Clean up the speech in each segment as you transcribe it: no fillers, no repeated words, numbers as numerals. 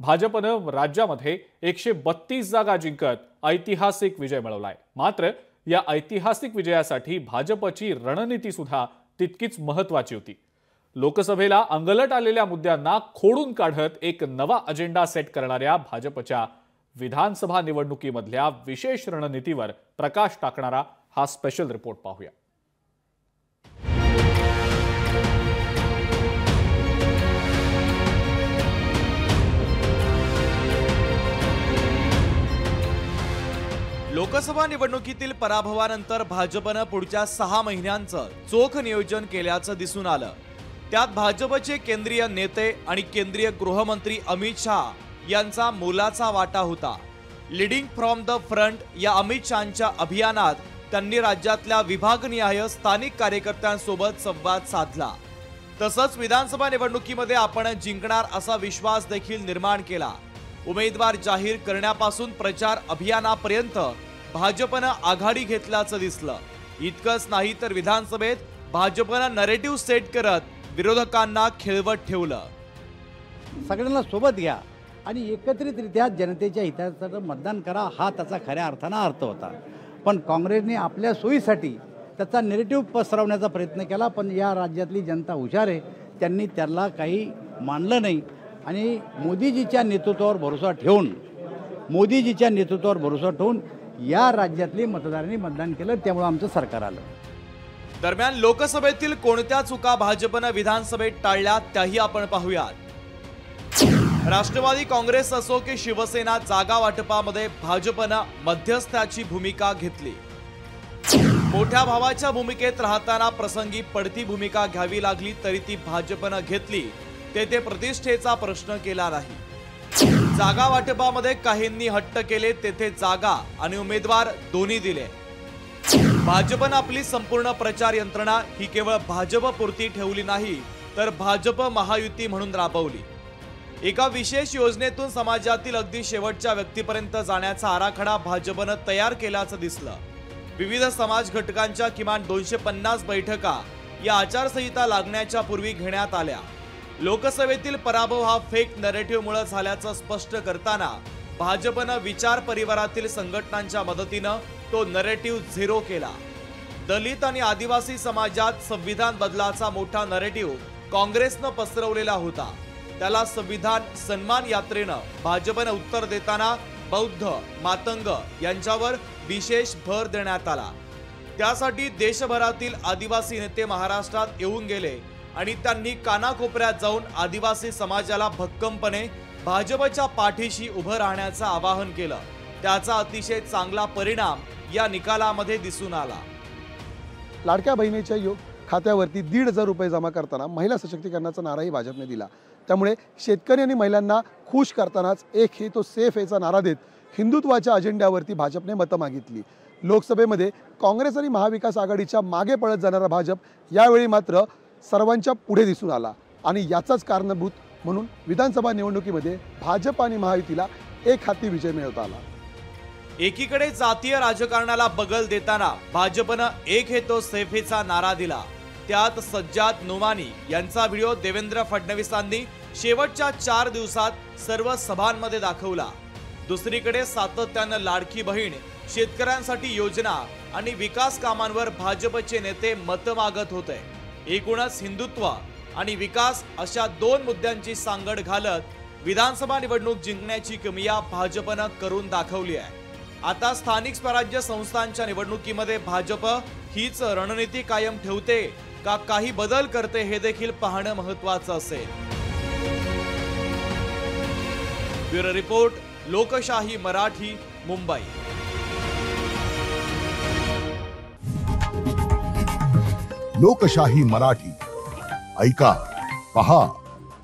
भाजपनं राज्यामध्ये 132 जागा जिंकत ऐतिहासिक विजय मिळवलाय। मात्र या ऐतिहासिक विजयासाठी भाजपची रणनीती सुद्धा तितकीच महत्त्वाची होती। लोकसभेला अंगलट आलेल्या मुद्द्यांना खोडून काढत एक नवा अजेंडा सेट करणाऱ्या भाजपच्या विधानसभा निवडणुकीमधल्या विशेष रणनीतीवर प्रकाश टाकणारा हा स्पेशल रिपोर्ट पाहूया। लोकसभा निवडणुकीतील पराभवानंतर भाजपनं पुढच्या 6 महिन्यांचं चोख नियोजन केल्याचं दिसून आलं। त्यात भाजपचे केंद्रीय नेते आणि केंद्रीय गृहमंत्री अमित शहा यांचा मोलाचा वाटा होता। लीडिंग फ्रॉम द फ्रंट या अमित शहांच्या अभियानात त्यांनी राज्यातल्या विभागनिहाय स्थानिक कार्यकर्त्यांसोबत संवाद साधला। तसंच विधानसभा निवडणुकीमध्ये आपण जिंकणार असा विश्वास देखील निर्माण केला। उमेदवार जाहीर करण्यापासून प्रचार अभियानापर्यंत भाजपनं आघाडी घेतल्याचं दिसलं। इतकंच नाही तर विधानसभेत भाजपनं नरेटिव्ह सेट करत विरोधकांना खिळवत ठेवलं। सगळ्यांना सोबत घ्या आणि एकत्रितरित्या जनतेच्या हितासाठी मतदान करा, हा त्याचा खऱ्या अर्थानं अर्थ होता। पण काँग्रेसने आपल्या सोयीसाठी त्याचा नरेटिव्ह पसरवण्याचा प्रयत्न केला, पण या राज्यातली जनता हुशार आहे, त्यांनी त्याला काही मानलं नाही आणि मोदीजीच्या नेतृत्वावर भरोसा ठेवून या राज्यातली मतदारांनी मतदान केलं, त्यामुळे आमचं सरकार आलं। दरम्यान लोकसभेतील कोणत्या चुका भाजपनं विधानसभेत टाळल्या त्याही आपण पाहूयात। राष्ट्रवादी काँग्रेस असो की शिवसेना, जागा वाटपामध्ये भाजपनं मध्यस्थाची भूमिका घेतली। मोठ्या भावाच्या भूमिकेत राहताना प्रसंगी पडती भूमिका घ्यावी लागली तरी ती भाजपनं घेतली। तेथे प्रतिष्ठेचा प्रश्न केला नाही। जागा वाटपामध्ये काहींनी हट्ट केले, तेथे जागा आणि उमेदवार दोन्ही दिले। भाजपनं आपली संपूर्ण प्रचार यंत्रणा ही केवळ भाजपपुरती ठेवली नाही, तर भाजप महायुती म्हणून राबवली। एका विशेष योजनेतून समाजातील अगदी शेवटच्या व्यक्तीपर्यंत जाण्याचा आराखडा भाजपनं तयार केल्याचं दिसलं। विविध समाज घटकांच्या किमान 250 बैठका या आचारसंहिता लागण्याच्या पूर्वी घेण्यात आल्या। लोकसभेतील पराभव हा फेक नरेटिव्हमुळे झाल्याचं स्पष्ट करताना भाजपनं विचार परिवारातील संघटनांच्या मदतीनं तो नरेटिव्ह झिरो केला। दलित आणि आदिवासी समाजात संविधान बदलाचा मोठा नरेटिव्ह काँग्रेसनं पसरवलेला होता। त्याला संविधान सन्मान यात्रेनं भाजपनं उत्तर देताना बौद्ध, मातंग यांच्यावर विशेष भर देण्यात आला। त्यासाठी देशभरातील आदिवासी नेते महाराष्ट्रात येऊन गेले आणि त्यांनी कानाकोपऱ्यात जाऊन आदिवासी समाजाला भक्कमपणे भाजपच्या पाठीशी उभं राहण्याचं आवाहन केलं। त्याचा अतिशय चांगला परिणाम या निकालामध्ये दिसून आला। लाडक्या बहिणीच्या खात्यावरती 1,500 रुपये जमा करताना महिला सशक्तीकरणाचा नाराही भाजपने दिला। त्यामुळे शेतकरी आणि महिलांना खुश करतानाच एक हे तो सेफ याचा नारा देत हिंदुत्वाच्या अजेंड्यावरती भाजपने मतं मागितली। लोकसभेमध्ये काँग्रेस आणि महाविकास आघाडीच्या मागे पळत जाणारा भाजप यावेळी मात्र सर्वांच्या पुढे दिसून आला आणि याचाच कारणीभूत म्हणून विधानसभा निवडणुकीमध्ये भाजप आणि महायुतीला एक हाती विजय मिळवता आला। एकीकडे जातीय राजकारणाला बगल देताना भाजपनं एक हे तो सेफेचा नारा दिला। त्यात सज्जाद नोमानी यांचा व्हिडिओ देवेंद्र फडणवीसांनी शेवटच्या 4 दिवसात सर्व सभांमध्ये दाखवला। दुसरीकडे सातत्यानं लाडकी बहीण, शेतकऱ्यांसाठी योजना आणि विकास कामांवर भाजपचे नेते मतं मागत होते। एकूणच हिंदुत्व आणि विकास अशा 2 मुद्द्यांची सांगड घालत विधानसभा निवडणूक जिंकण्याची किमया भाजपनं करून दाखवली आहे। आता स्थानिक स्वराज्य संस्थांच्या निवडणुकीमध्ये भाजप हीच रणनीती कायम ठेवते का काही बदल करते हे देखील पाहणं महत्त्वाचं असेल। ब्युरो रिपोर्ट, लोकशाही मराठी, मुंबई। लोकशाही मराठी, ऐका, पहा,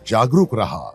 जागरूक रहा।